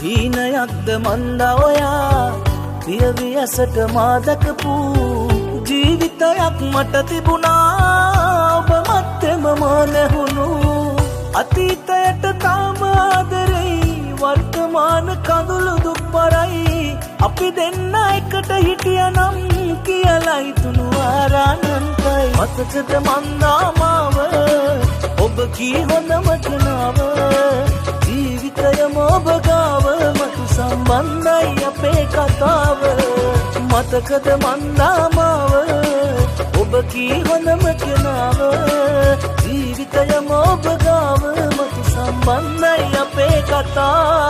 හීනයක්ද මන්ද ඔයා පියවියසට මාදකපු ජීවිතයක් මට තිබුණා ඔබ මත්තෙම නැහුණු අතීතයට තාම ආදරෙයි වර්තමාන කඳුළු දුක්බරයි අපි දෙන්න එකට හිටියනම් කියලා හිතුණු ආරානන්තයි මතකද මන්දාමාව ඔබ කී හොඳම කෙනාව ජීවිතයම ඔබ ගාව මතු සම්බන්ධයි අපේ කතාව මතකද මන්දාමාව ඔබ කී හොඳම කෙනාව ජීවිතයම ඔබ ගාව මතු සම්බන්ධයි අපේ කතාව